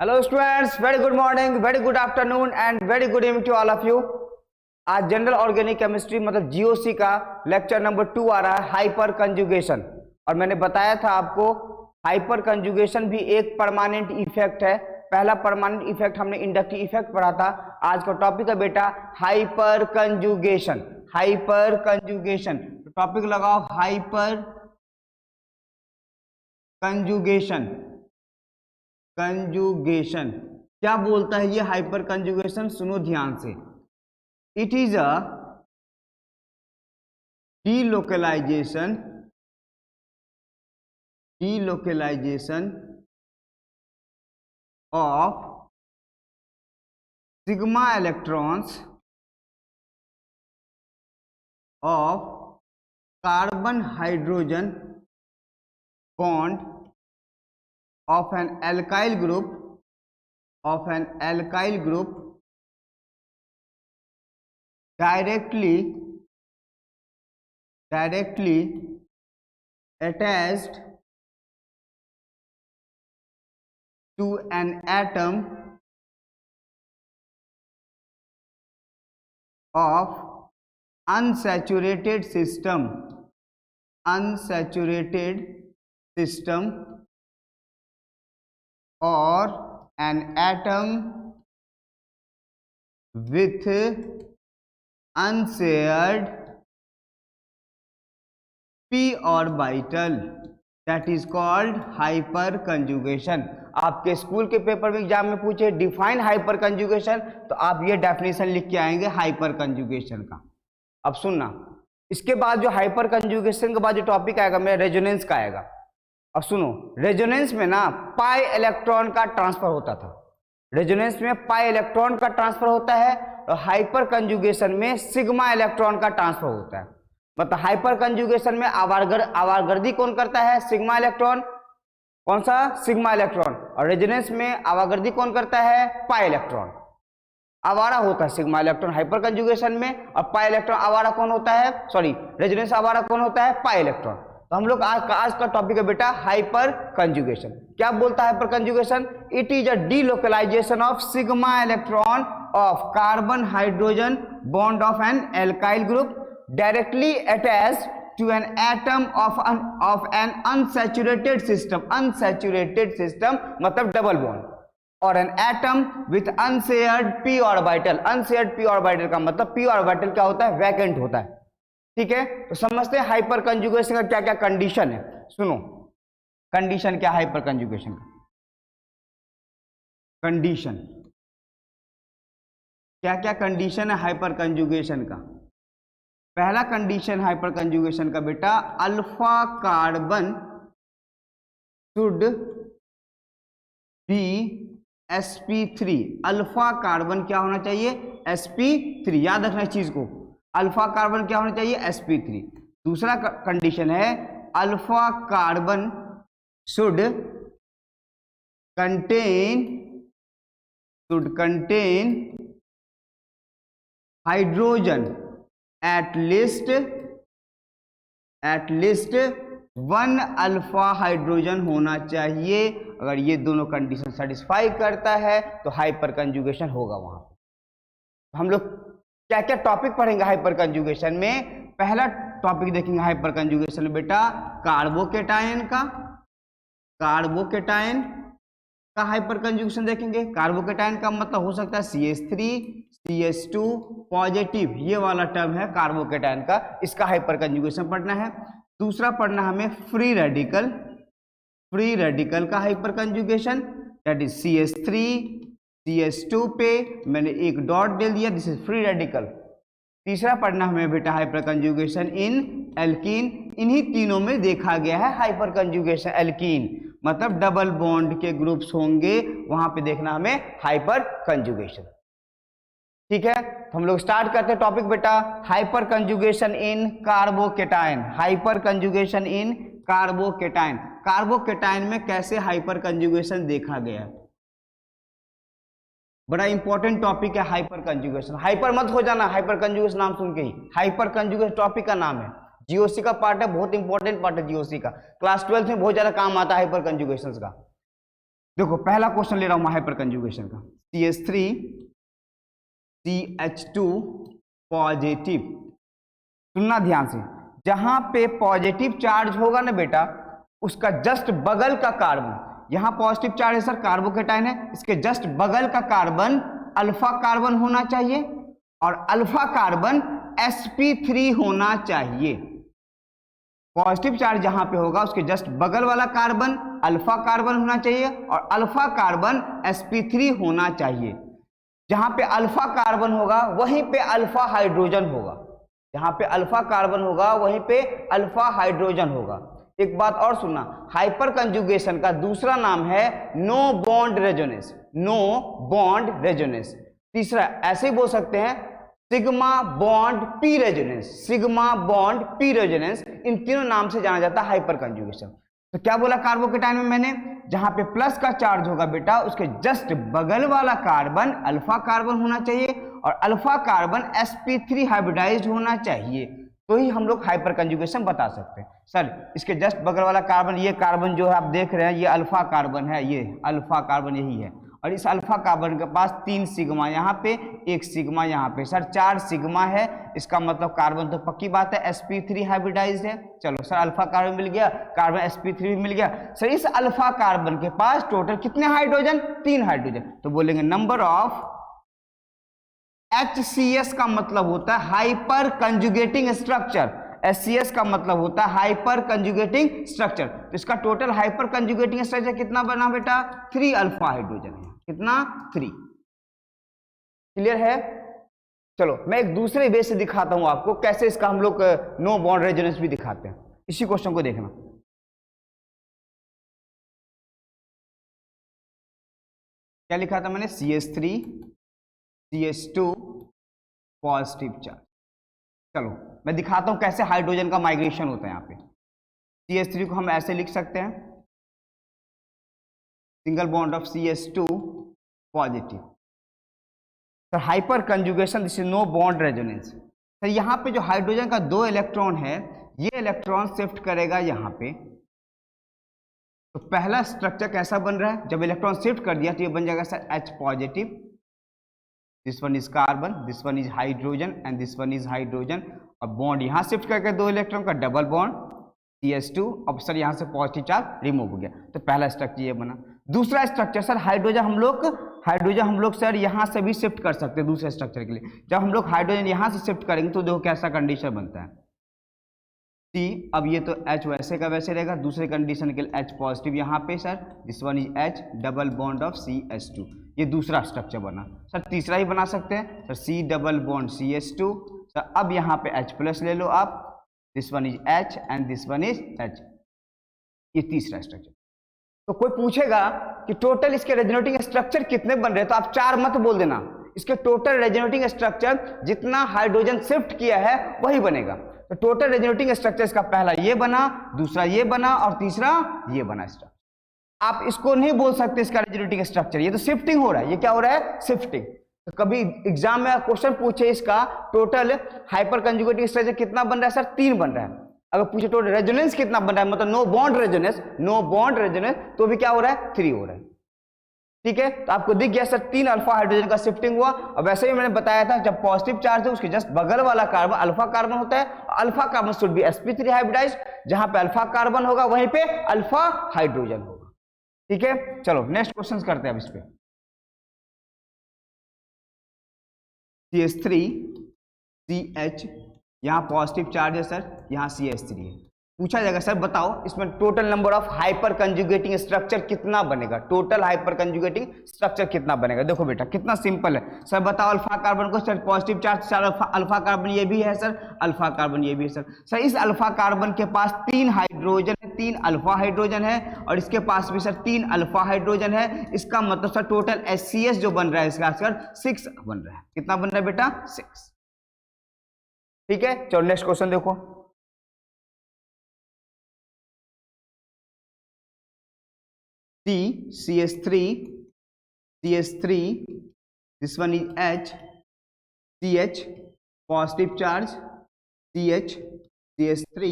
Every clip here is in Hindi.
Hello students, very good morning, very good afternoon and very good evening to all of you. आज जनरल ऑर्गेनिक केमिस्ट्री मतलब जीओसी का लेक्चर नंबर 2 आ रहा है, हाइपर कंजुगेशन। और मैंने बताया था आपको हाइपर कंजुगेशन भी एक परमानेंट इफेक्ट है। पहला परमानेंट इफेक्ट हमने इंडक्टिव इफेक्ट पढ़ा था। आज का टॉपिक है बेटा hyper conjugation. Hyper conjugation topic लगाओ, हाइपर कंजुगेशन। कंजुगेशन क्या बोलता है ये हाइपर कंजुगेशन, सुनो ध्यान से। It is a delocalization of sigma electrons of carbon hydrogen bond of an alkyl group directly attached to an atom of unsaturated system or an atom with unshared p orbital, that is called hyper conjugation। आपके स्कूल के पेपर में एग्जाम में पूछे डिफाइन हाइपर कंजुगेशन, तो आप ये डेफिनेशन लिख के आएंगे हाइपर कंजुगेशन का। अब सुनना, इसके बाद जो हाइपर कंजुगेशन के बाद जो टॉपिक आएगा मेरा रेजोनेंस का आएगा। अब सुनो, रेजोनेंस में ना पाई इलेक्ट्रॉन का ट्रांसफर होता था। रेजोनेंस में पाई इलेक्ट्रॉन का ट्रांसफर होता है और हाइपर कंजुगेशन में सिग्मा इलेक्ट्रॉन का ट्रांसफर होता है। मतलब हाइपर कंजुगेशन में आवागर्दी कौन करता है? Sigma electron. कौन सा? Sigma electron. और रेजोनेंस में आवागर्दी कौन करता है? Pi electron. आवारा होता है सिग्मा इलेक्ट्रॉन हाइपर कंजुगेशन में, और पाई इलेक्ट्रॉन आवारा कौन होता है? सॉरी, रेजोनेंस आवारा कौन होता है? Pi electron. तो हम लोग आज का टॉपिक है बेटा हाइपर कंजुगेशन। क्या बोलता है hyper conjugation? It is a delocalization of sigma electron of carbon hydrogen bond of an alkyl group directly attached to an atom of an unsaturated system मतलब डबल बॉन्ड, और an atom with unshared p orbital। unshared p orbital का मतलब p orbital क्या होता है? वैकेंट होता है। ठीक है, तो समझते हैं हाइपर कंजुगेशन का क्या क्या कंडीशन है। सुनो, कंडीशन क्या हाइपर कंजुगेशन का? कंडीशन क्या क्या कंडीशन है हाइपर कंजुगेशन का? पहला कंडीशन हाइपर कंजुगेशन का बेटा, alpha carbon should be sp3। Alpha carbon क्या होना चाहिए? sp3। याद रखना इस चीज को, अल्फा कार्बन क्या होना चाहिए? sp3। दूसरा कंडीशन है alpha carbon should contain hydrogen at least 1 alpha hydrogen होना चाहिए। अगर ये दोनों कंडीशन सेटिस्फाई करता है तो हाइपर कंजुगेशन होगा वहां पर। हम लोग क्या क्या टॉपिक पढ़ेंगे हाइपर कंजुगेशन में? पहला टॉपिक देखेंगे हाइपर कंजुगेशन में बेटा कार्बोकेटायन का हाइपर कंजुगेशन देखेंगे। कार्बोकेटायन का मतलब हो सकता है CH3 CH2 पॉजिटिव, ये वाला टर्म है कार्बोकेटायन का, इसका हाइपर कंजुगेशन पढ़ना है। दूसरा पढ़ना हमें फ्री रेडिकल का hyper conjugation, that is CH3 CH2 पे मैंने एक डॉट दे दिया, दिस इज फ्री रेडिकल। तीसरा पढ़ना हमें बेटा हाइपर कंजुगेशन इन एल्कीन। इन्हीं तीनों में देखा गया है हाइपर कंजुगेशन। एल्कीन मतलब डबल बॉन्ड के ग्रुप्स होंगे, वहां पे देखना हमें हाइपर कंजुगेशन। ठीक है, तो हम लोग स्टार्ट करते हैं टॉपिक बेटा हाइपर कंजुगेशन इन कार्बोकेटायन। हाइपर कंजुगेशन इन कार्बोकेटायन। कार्बोकेटायन में कैसे हाइपर कंजुगेशन देखा गया? बड़ा इंपॉर्टेंट टॉपिक है हाइपर कंजुगेशन। हाइपर मत हो जाना हाइपर कंजुगेशन नाम सुन के ही। हाइपर कंजुगेशन टॉपिक का नाम है, जीओसी का पार्ट है, बहुत इंपॉर्टेंट पार्ट है जीओसी का। क्लास 12 में बहुत ज्यादा काम आता है हाइपर कंजुगेशन का। देखो पहला क्वेश्चन ले रहा हूं मैं हाइपर कंजुगेशन का, CH3 CH2 पॉजिटिव। सुनना ध्यान से, जहां पे पॉजिटिव चार्ज होगा ना बेटा, उसका जस्ट बगल का कार्बन, यहां पॉजिटिव चार्ज है सर, कार्बोकेटाइन है, इसके जस्ट बगल का कार्बन अल्फा कार्बन होना चाहिए और अल्फा कार्बन sp3 होना चाहिए। पॉजिटिव चार्ज जहां पे होगा उसके जस्ट बगल वाला कार्बन अल्फा कार्बन होना चाहिए और अल्फा कार्बन sp3 होना चाहिए। जहां पे अल्फा कार्बन होगा वहीं पे अल्फा हाइड्रोजन होगा, जहां पे अल्फा कार्बन होगा वहीं पे अल्फा हाइड्रोजन होगा। एक बात और सुनना, हाइपर कंजुगेशन का दूसरा नाम है no bond resonance, no bond resonance. तीसरा ऐसे ही बोल सकते हैं sigma bond pi resonance, sigma bond pi resonance, इन तीनों नाम से जाना जाता है हाइपर कंजुगेशन। तो क्या बोला कार्बोकेटाइन में मैंने, जहां पे प्लस का चार्ज होगा बेटा उसके जस्ट बगल वाला कार्बन अल्फा कार्बन होना चाहिए और अल्फा कार्बन sp3 हाइब्रिडाइज्ड होना चाहिए, तो ही हम लोग हाइपर कंजुगेशन बता सकते हैं। सर इसके जस्ट बगल वाला कार्बन, ये कार्बन जो है आप देख रहे हैं ये अल्फा कार्बन है, ये अल्फा कार्बन यही है और इस अल्फा कार्बन के पास 3 सिग्मा यहाँ पे, 1 सिग्मा यहाँ पे, सर 4 सिग्मा है, इसका मतलब कार्बन तो पक्की बात है sp3 हाइब्रिडाइज्ड है। चलो सर अल्फा कार्बन मिल गया, कार्बन sp3 भी मिल गया। सर इस अल्फा कार्बन के पास टोटल कितने हाइड्रोजन, 3 हाइड्रोजन, तो बोलेंगे नंबर ऑफ HCS का मतलब होता है हाइपर कंजुगेटिंग स्ट्रक्चर, HCS का मतलब होता है हाइपर कंजुगेटिंग स्ट्रक्चर। तो इसका टोटल हाइपर कंजुगेटिंग स्ट्रक्चर कितना बना बेटा, 3 अल्फा हाइड्रोजन है, कितना 3। क्लियर है। चलो मैं एक दूसरे वे से दिखाता हूं आपको कैसे इसका हम लोग नो बॉन्ड रेजोनेंस भी दिखाते हैं। इसी क्वेश्चन को देखना, क्या लिखा था मैंने, CH3 CH2 पॉजिटिव चार्ज। चलो मैं दिखाता हूं कैसे हाइड्रोजन का माइग्रेशन होता है। यहाँ पे CH3 को हम ऐसे लिख सकते हैं, single bond of CH2 positive. Sir hyper conjugation, this is no bond resonance. Sir यहाँ पे जो हाइड्रोजन का 2 इलेक्ट्रॉन है, ये इलेक्ट्रॉन शिफ्ट करेगा यहाँ पे, तो पहला स्ट्रक्चर कैसा बन रहा है, जब इलेक्ट्रॉन शिफ्ट कर दिया तो ये बन जाएगा sir H positive, this one is carbon, this one is hydrogen and this one is hydrogen. अब बॉन्ड यहाँ शिफ्ट करके 2 इलेक्ट्रॉन का डबल बॉन्ड CH2, अब सर यहाँ से पॉजिटिव चार्ज रिमूव हो गया, तो पहला स्ट्रक्चर ये बना। दूसरा स्ट्रक्चर सर हाइड्रोजन हम लोग सर यहाँ से भी शिफ्ट कर सकते हैं दूसरे स्ट्रक्चर के लिए। जब हम लोग हाइड्रोजन यहाँ से शिफ्ट करेंगे तो देखो कैसा कंडीशन बनता है, C, अब ये तो H वैसे का वैसे रहेगा, दूसरे कंडीशन के लिए H पॉजिटिव यहाँ पे sir, this one is H double bond of CH2, ये दूसरा स्ट्रक्चर बना। सर तीसरा ही बना सकते हैं sir, C double bond CH2, sir अब यहाँ पे H प्लस ले लो आप, this one is H and this one is H, ये तीसरा स्ट्रक्चर। तो कोई पूछेगा कि टोटल इसके रेजोनेटिंग स्ट्रक्चर कितने बन रहे हैं, तो आप 4 मत बोल देना, इसके टोटल रेजोनेटिंग स्ट्रक्चर जितना हाइड्रोजन शिफ्ट किया है वही बनेगा। तो टोटल रेजोनेटिंग स्ट्रक्चर इसका पहला ये बना, दूसरा ये बना और तीसरा ये बना स्ट्रक्चर। आप इसको नहीं बोल सकते इसका रेजोनेटिंग स्ट्रक्चर, ये तो शिफ्टिंग हो रहा है, ये क्या हो रहा है, शिफ्टिंग। तो कभी एग्जाम में क्वेश्चन पूछे इसका टोटल हाइपर कंजुगेटिंग स्ट्रक्चर कितना बन रहा है, सर 3 बन रहा है। अगर पूछे टोटल रेजोनेंस कितना बन रहा है, मतलब नो बॉन्ड रेजोनेंस, तो भी क्या हो रहा है, 3 हो रहा है। ठीक है, तो आपको दिख गया सर 3 अल्फा हाइड्रोजन का शिफ्टिंग हुआ। और वैसे ही मैंने बताया था जब पॉजिटिव चार्ज है उसके जस्ट बगल वाला कार्बन अल्फा कार्बन होता है, alpha carbon should be sp3 hybridized, जहां पे अल्फा कार्बन होगा वहीं पे अल्फा हाइड्रोजन होगा। ठीक है, चलो नेक्स्ट क्वेश्चन करते हैं अब इस पे। CH3 CH, यहाँ पॉजिटिव चार्ज है सर, यहाँ CH3 है। पूछा जाएगा सर बताओ इसमें total number of hyper conjugating structure कितना बनेगा, टोटल हाइपर कंजुगेटिंग स्ट्रक्चर कितना बनेगा। देखो बेटा कितना सिंपल है सर, बताओ अल्फा कार्बन को, sir positive charge sir alpha carbon ये भी है सर, अल्फा कार्बन ये भी है सर। सर इस अल्फा कार्बन के पास 3 हाइड्रोजन है, 3 अल्फा हाइड्रोजन है और इसके पास भी सर 3 अल्फा हाइड्रोजन है। इसका मतलब सर टोटल HCS जो बन रहा है इसका सर 6 बन रहा है। कितना बन रहा है बेटा, 6। ठीक है, चलो नेक्स्ट क्वेश्चन देखो। CH3 this one is H, CH positive charge, CH3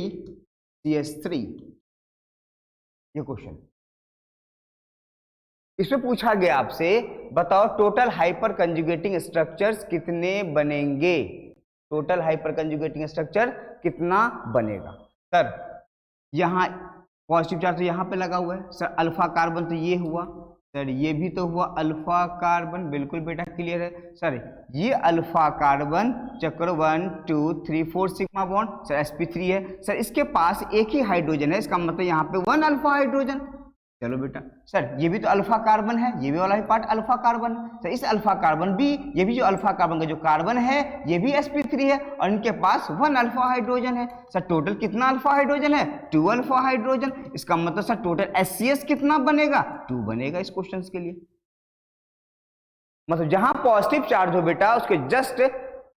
ये क्वेश्चन। इसमें पूछा गया आपसे, बताओ टोटल हाइपर कंजुगेटिंग स्ट्रक्चर्स कितने बनेंगे, टोटल हाइपर कंजुगेटिंग स्ट्रक्चर कितना बनेगा। सर यहाँ पॉजिटिव चार्ज तो यहाँ पे लगा हुआ है सर, अल्फा कार्बन तो ये हुआ सर, ये भी तो हुआ अल्फा कार्बन, बिल्कुल बेटा क्लियर है सर। ये अल्फा कार्बन चक्र 1 2 3 4 सिग्मा बॉन्ड सर, sp3 है सर, इसके पास एक ही हाइड्रोजन है, इसका मतलब यहाँ पे 1 अल्फा हाइड्रोजन। चलो बेटा सर, ये भी तो अल्फा कार्बन है, ये भी वाला ही पार्ट अल्फा कार्बन है सर, इस अल्फा कार्बन भी, ये भी जो अल्फा कार्बन का जो कार्बन है ये भी sp3 है, और इनके पास 1 अल्फा हाइड्रोजन है सर। टोटल कितना अल्फा हाइड्रोजन है, 2 अल्फा हाइड्रोजन। इसका मतलब सर टोटल HCS कितना बनेगा, 2 बनेगा इस क्वेश्चन के लिए। मतलब जहां पॉजिटिव चार्ज हो बेटा उसके जस्ट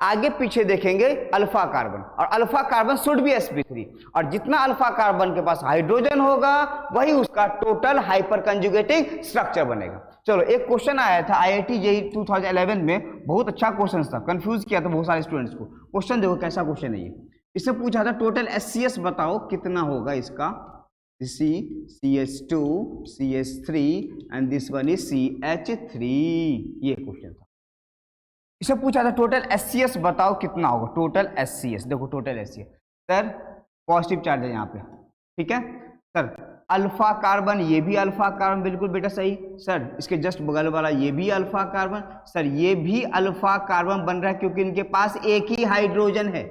आगे पीछे देखेंगे अल्फा कार्बन, और अल्फा कार्बन शुड भी sp3, और जितना अल्फा कार्बन के पास हाइड्रोजन होगा वही उसका टोटल हाइपर कंजुगेटिंग स्ट्रक्चर बनेगा। चलो एक क्वेश्चन आया था IIT JEE 2011 में, बहुत अच्छा क्वेश्चन था, कंफ्यूज किया था बहुत सारे स्टूडेंट्स को। क्वेश्चन देखो कैसा क्वेश्चन है ये, इससे पूछा था टोटल HCS बताओ कितना होगा इसका, CH2 CH3 and this one is CH3, ये क्वेश्चन था। इसे पूछा था टोटल HCS बताओ कितना होगा, टोटल HCS देखो, total HCS sir positive charge है यहाँ पे, ठीक है सर, अल्फा कार्बन, ये भी अल्फा कार्बन, बिल्कुल बेटा सही सर, इसके जस्ट बगल वाला ये भी अल्फा कार्बन सर, ये भी अल्फा कार्बन बन रहा है क्योंकि इनके पास एक ही हाइड्रोजन है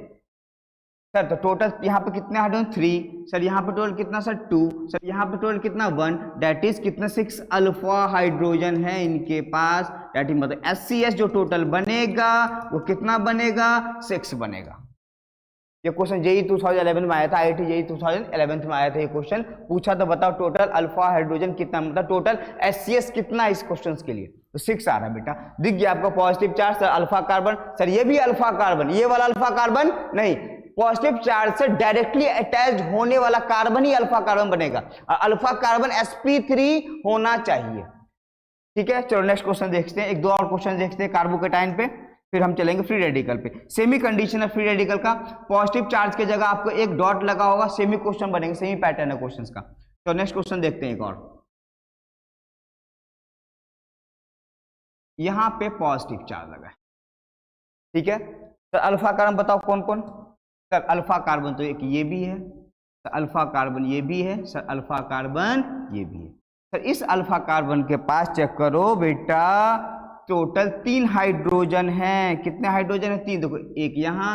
सर। तो टोटल यहाँ पे कितने हाइड्रोजन, 3 सर, यहाँ पे टोटल कितना सर 2 सर, यहाँ पे टोटल कितना 1, डेट इज कितना 6 अल्फा हाइड्रोजन है इनके पास, डेट इज मतलब HCS जो टोटल बनेगा वो कितना बनेगा, 6 बनेगा। ये क्वेश्चन JEE 2011 में आया था, IIT JEE 2011 में आया था ये क्वेश्चन, पूछा तो बताओ टोटल अल्फा हाइड्रोजन कितना, मतलब टोटल HCS कितना इस क्वेश्चन के लिए, तो 6 आ रहा है बेटा। दिख गया आपका positive charge sir, alpha carbon sir, ये भी अल्फा कार्बन, ये वाला अल्फा कार्बन नहीं, पॉजिटिव चार्ज से डायरेक्टली अटैच्ड होने वाला कार्बन ही अल्फा कार्बन बनेगा, और अल्फा कार्बन sp3 होना चाहिए, ठीक है। चलो नेक्स्ट क्वेश्चन देखते हैं, एक दो और क्वेश्चन देखते हैं कार्बोकेटाइन पे, फिर हम चलेंगे फ्री रेडिकल पे। सेमी कंडीशन है फ्री रेडिकल का, पॉजिटिव चार्ज की जगह आपको एक डॉट लगा होगा, सेमी क्वेश्चन बनेंगे, सेमी पैटर्न है क्वेश्चंस का। तो नेक्स्ट क्वेश्चन देखते हैं एक और, यहां पे पॉजिटिव चार्ज लगा है, ठीक है सर। अल्फा कार्बन बताओ कौन कौन सर, अल्फा कार्बन तो एक ये भी है सर, अल्फा कार्बन ये भी है सर, अल्फा कार्बन ये भी है सर। इस अल्फा कार्बन के पास चेक करो बेटा टोटल 3 हाइड्रोजन हैं, कितने हाइड्रोजन है, 3, देखो एक यहाँ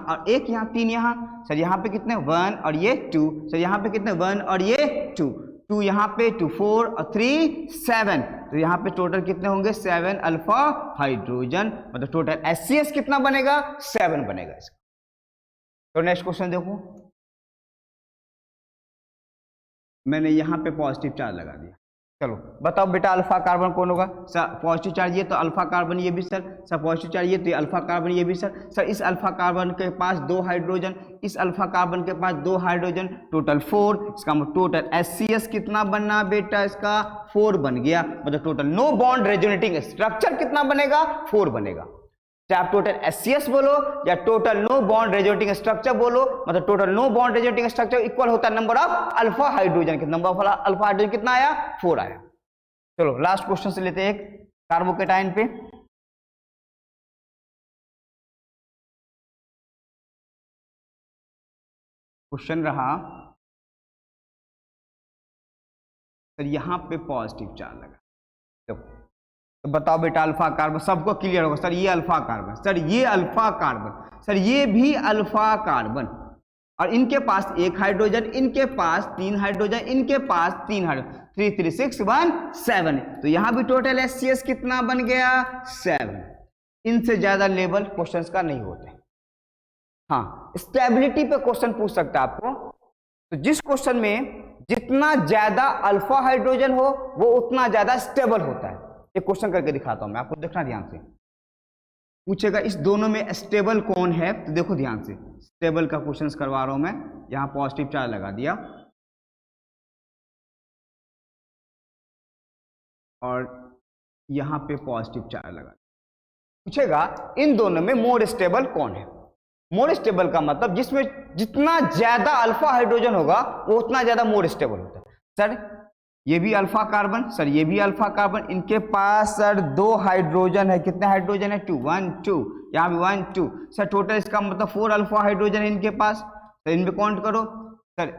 और एक यहाँ, 3 यहाँ सर, यहाँ पे कितने 1 और ये 2 सर, यहाँ पे कितने 1 और ये 2 यहाँ पे 2 4 और 3 7, तो यहाँ पे टोटल कितने होंगे 7 अल्फा हाइड्रोजन, मतलब टोटल HCS कितना बनेगा 7 बनेगा इसका। तो नेक्स्ट क्वेश्चन देखो, मैंने यहाँ पे पॉजिटिव चार्ज लगा दिया, चलो बताओ बेटा अल्फा कार्बन कौन होगा सर, पॉजिटिव चार्ज ये तो अल्फा कार्बन ये भी सर, पॉजिटिव चार्ज ये तो अल्फा कार्बन ये भी सर, इस अल्फा कार्बन के पास 2 हाइड्रोजन, इस अल्फा कार्बन के पास 2 हाइड्रोजन, टोटल 4, इसका मतलब टोटल HCS कितना बनना बेटा इसका 4 बन गया, मतलब total no bond resonating structure कितना बनेगा 4 बनेगा। चाहे आप टोटल HCS बोलो या total no bond resonating structure बोलो, मतलब total no bond resonating structure equal होता है नंबर ऑफ अल्फा हाइड्रोजन, कितना नंबर ऑफ अल्फा हाइड्रोजन कितना आया 4 आया। चलो लास्ट क्वेश्चन से लेते हैं एक कार्बोकेटाइन पे, क्वेश्चन रहा सर, यहां पे पॉजिटिव चार्ज लगा, देखो तो बताओ बेटा अल्फा कार्बन, सबको क्लियर होगा सर, ये अल्फा कार्बन सर, ये अल्फा कार्बन सर, ये भी अल्फा कार्बन, और इनके पास 1 हाइड्रोजन, इनके पास 3 हाइड्रोजन, इनके पास 3 हाइड्रोजन, 3 3 6 1 7, तो यहां भी टोटल HCS कितना बन गया 7। इनसे ज्यादा लेवल क्वेश्चंस का नहीं होते। हाँ स्टेबिलिटी पे क्वेश्चन पूछ सकता है आपको, तो जिस क्वेश्चन में जितना ज्यादा अल्फा हाइड्रोजन हो वो उतना ज्यादा स्टेबल होता है। एक क्वेश्चन करके दिखाता हूं मैं आपको, देखना ध्यान से, पूछेगा इस दोनों में स्टेबल कौन है, तो देखो ध्यान से, स्टेबल का क्वेश्चन करवा रहा हूं मैं, यहां पॉजिटिव चार्ज लगा दिया और यहां पे पॉजिटिव चार्ज लगा, पूछेगा इन दोनों में मोर स्टेबल कौन है। मोर स्टेबल का मतलब जिसमें जितना ज्यादा अल्फा हाइड्रोजन होगा वो उतना ज्यादा मोर स्टेबल होता है। सर ये भी अल्फा कार्बन सर, ये भी अल्फा कार्बन, इनके पास सर 2 हाइड्रोजन है। कितने हाइड्रोजन है? 2 1 2, यहाँ भी 1 2 सर, टोटल इसका मतलब 4 अल्फा हाइड्रोजन है इनके पास। तो इनमें काउंट करो सर,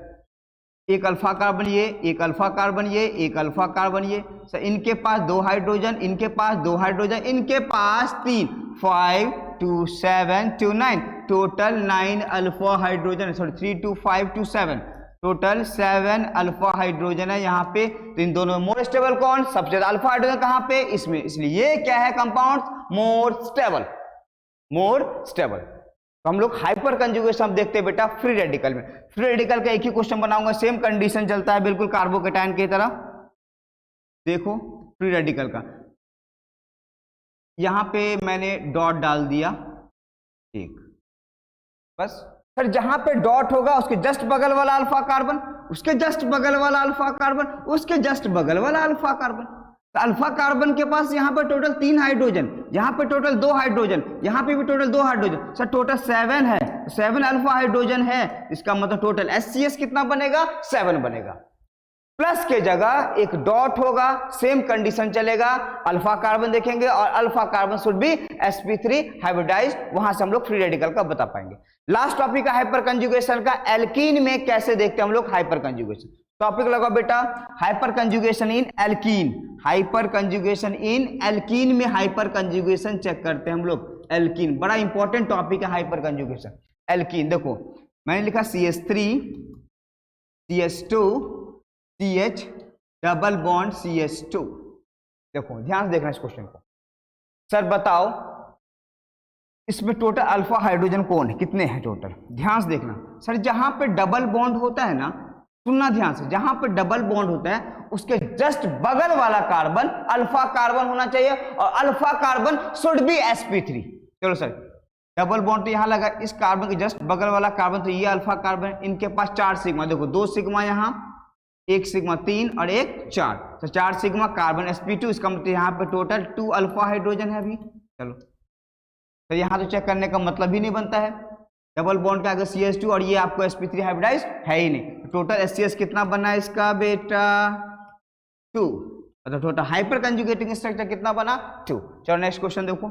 एक अल्फा कार्बन ये, एक अल्फा कार्बन ये, एक अल्फा कार्बन ये सर, इनके पास 2 हाइड्रोजन, इनके पास 2 हाइड्रोजन, इनके पास 3 5 2 7 2 9, total 9 alpha hydrogen, sorry 3 2 5 2 7, total 7 alpha hydrogen है यहाँ पे। तो इन दोनों में मोर स्टेबल कौन? सबसे ज्यादा अल्फा हाइड्रोजन कहाँ पे? इसमें, इसलिए ये क्या है? Compound more stable, more stable. तो हम लोग हाइपर कंजुगेशन देखते हैं बेटा फ्री रेडिकल में। फ्री रेडिकल का एक ही क्वेश्चन बनाऊंगा, सेम कंडीशन चलता है बिल्कुल कार्बोकेटायन की तरह। देखो फ्री रेडिकल का, यहां पे मैंने डॉट डाल दिया, ठीक, बस सर जहां पे डॉट होगा उसके जस्ट बगल वाला अल्फा कार्बन, उसके जस्ट बगल वाला अल्फा कार्बन, उसके जस्ट बगल वाला अल्फा कार्बन। तो अल्फा कार्बन के पास यहाँ पे टोटल 3 हाइड्रोजन, यहाँ पे टोटल 2 हाइड्रोजन, यहाँ पे भी टोटल 2 हाइड्रोजन, सर टोटल 7 है, 7 अल्फा हाइड्रोजन है। इसका मतलब टोटल HCS कितना बनेगा? 7 बनेगा। प्लस के जगह एक डॉट होगा, सेम कंडीशन चलेगा, अल्फा कार्बन देखेंगे और alpha carbon should be sp3 hybridize, वहां से हम लोग फ्री रेडिकल का बता पाएंगे। लास्ट टॉपिक है हाइपर कंजुगेशन का। एल्कीन में कैसे देखते हैं हम लोग हाइपर कंजुगेशन? टॉपिक लगाओ बेटा, हाइपर कंजुगेशन इन एल्कीन। हाइपर कंजुगेशन इन एल्कीन में हाइपर कंजुगेशन चेक करते हैं हम लोग। एल्कीन बड़ा इंपॉर्टेंट टॉपिक है हाइपर कंजुगेशन। एल्कीन देखो मैंने लिखा CH3 CH2 CH double bond CH2। देखो ध्यान से देखना इस क्वेश्चन को। सर बताओ इसमें टोटल अल्फा हाइड्रोजन कौन है? कितने हैं टोटल? ध्यान से देखना सर, जहां पे डबल बॉन्ड होता है ना, सुनना ध्यान से, जहां पे डबल बॉन्ड होता है उसके जस्ट बगल वाला कार्बन अल्फा कार्बन होना चाहिए और alpha carbon should be sp3। चलो सर डबल बॉन्ड तो यहां लगा, इस कार्बन के जस्ट बगल वाला कार्बन तो ये अल्फा कार्बन, इनके पास 4 सिग्मा, देखो 2 सिग्मा यहाँ, 1 सिग्मा 3 और 1 4, तो 4 सिग्मा कार्बन sp2, इसका मतलब यहाँ पे टोटल 2 अल्फा हाइड्रोजन है अभी। चलो तो यहाँ तो चेक करने का मतलब ही नहीं बनता है, डबल बॉन्ड के आगे CH2 और ये आपको sp3 हाइब्रिडाइज है ही नहीं। टोटल HCS कितना बना है इसका बेटा? 2, मतलब टोटल हाइपर कंजुगेटिंग स्ट्रक्चर कितना बना? 2। चलो नेक्स्ट क्वेश्चन देखो,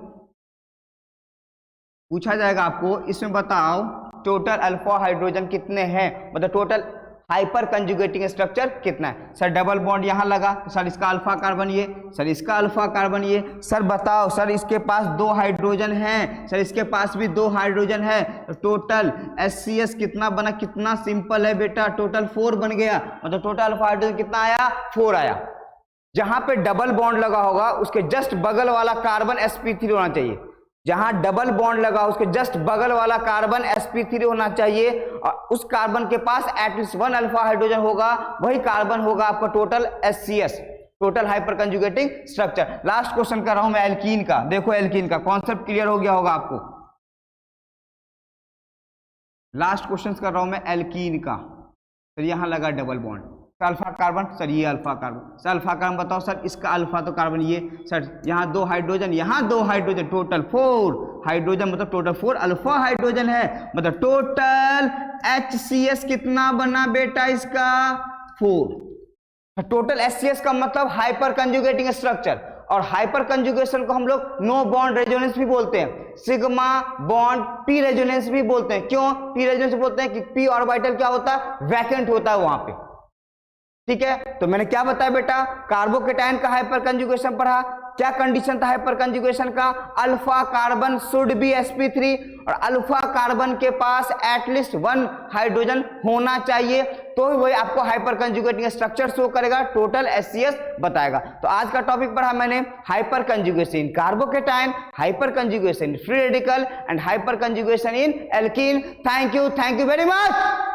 पूछा जाएगा आपको इसमें बताओ टोटल अल्फा हाइड्रोजन कितने हैं, मतलब टोटल हाइपर कंजुगेटिंग स्ट्रक्चर कितना है। सर डबल बॉन्ड यहां लगा, सर इसका अल्फा कार्बन ये, सर इसका अल्फा कार्बन ये। सर बताओ सर इसके पास 2 हाइड्रोजन हैं, सर इसके पास भी 2 हाइड्रोजन है, तो टोटल HCS कितना बना? कितना सिंपल है बेटा, टोटल 4 बन गया, मतलब टोटल अल्फा हाइड्रोजन कितना आया? 4 आया। जहां पे डबल बॉन्ड लगा होगा उसके जस्ट बगल वाला कार्बन sp3 होना चाहिए, जहां डबल बॉन्ड लगा उसके जस्ट बगल वाला कार्बन sp3 होना चाहिए और उस कार्बन के पास एटलीस्ट 1 अल्फा हाइड्रोजन होगा, वही कार्बन होगा आपका total HCS, total hyper conjugating structure. Last question कर रहा हूं मैं एल्कीन का। देखो एल्कीन का कॉन्सेप्ट क्लियर हो गया होगा आपको। लास्ट क्वेश्चन कर रहा हूं मैं एल्कीन का। तो यहां लगा double bond, alpha carbon, sir ये alpha carbon, sir alpha carbon बताओ सर इसका अल्फा तो कार्बन ये, सर यहाँ 2 हाइड्रोजन, यहाँ 2 हाइड्रोजन, टोटल 4 हाइड्रोजन, मतलब टोटल 4 अल्फा हाइड्रोजन है, मतलब टोटल HCS कितना बना बेटा इसका? 4। टोटल HCS का मतलब हाइपर कंजुगेटिंग स्ट्रक्चर, और हाइपर कंजुगेशन को हम लोग नो बॉन्ड रेजोनेंस भी बोलते हैं, सिग्मा बॉन्ड p रेजोनेंस भी बोलते हैं। क्यों p रेजोनेंस बोलते हैं? कि p ऑर्बिटल क्या होता है? वैकेंट होता है वहां पे, ठीक है। तो मैंने क्या बताया बेटा, कार्बोकेटायन का हाइपर कंजुगेशन पढ़ा, क्या कंडीशन था हाइपर कंजुगेशन का? Alpha carbon should be sp3 और अल्फा कार्बन के पास एटलीस्ट 1 हाइड्रोजन होना चाहिए, तो वही आपको हाइपर कंजुगेटिंग स्ट्रक्चर शो करेगा, टोटल HCS बताएगा। तो आज का टॉपिक पढ़ा मैंने hyper conjugation in carbocation, hyper conjugation in free radical and hyper conjugation in alkene. Thank you very much.